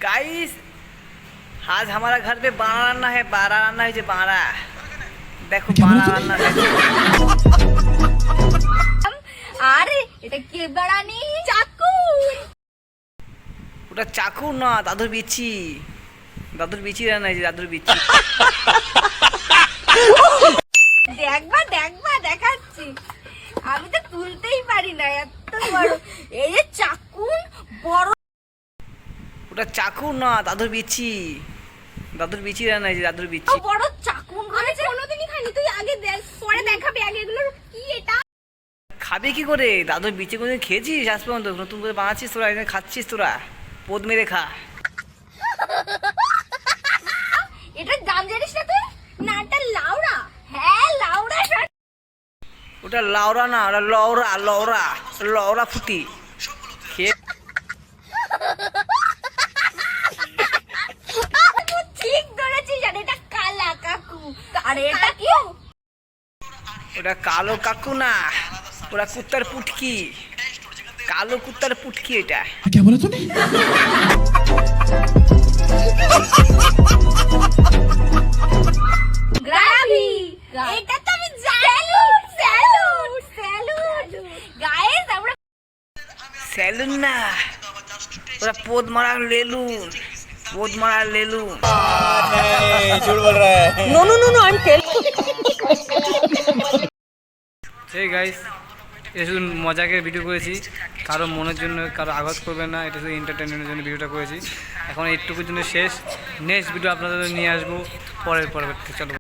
Guys आज हमारा घर पे बाड़ा रान्ना है। बाड़ा रान्ना है, बाड़ा देखो बाड़ा रान्ना है। আরে এটা কে বাড়ানি চাকু? ওটা চাকু না, দাদুর বিচি। দাদুর বিচি রান্না হয়েছে, দাদুর বিচি। দেখবা দেখাচ্ছি। আমি তো তুলতেই পারি না, এত বড়। এই যে চাকুন বড়। ওটা চাকু না, দাদুর বিচি। দাদুর বিচি রান্না হয়েছে, দাদুর বিচি। বড় চাকুন আমি কোনোদিনই খাইনি। তুই আগে দেখ, পরে দেখাবি। আগে এগুলো কি এটা খাবে কি করে? দাদুর বিচি কোনদিন খেয়েছিস? আজ পর্যন্ত নতুন করে বানাচ্ছিস তোরা, এখানে খাচ্ছিস তোরা। পোদ মেরে খা। এটার দাম জানিস না তুই? না, এটা লাউড়া। হ্যাঁ লাউড়া। ওটা লাউরা না, ওটা লওরা। লওরা লওরা ফুটি খেয়ে। ঠিক ধরেছিস। আর এটা কালা কাকু। আর এটা কি? ওটা কালো কাকু না, ওটা কুত্তার পুটকি। কালো কুত্তার পুটকি এটা। क्या बोला तूने? গ্রাভি। এটা তো আমি জানি। স্যালুট। গাইস আমরা স্যালুন না, ওটা পোদ মারা লেলুন। পোদ মারা লেলুন। झूठ बोल रहा है। এই গাইস, এটা শুধু মজাকে ভিডিও করেছি, কারো মনের জন্য কারো আঘাত করবে না। এটা শুধু এন্টারটেনমেন্টের জন্য ভিডিওটা করেছি। এখন এইটুকুর জন্য শেষ। নেক্সট ভিডিও আপনাদের নিয়ে আসবো পরের পরবর্তী। চলো।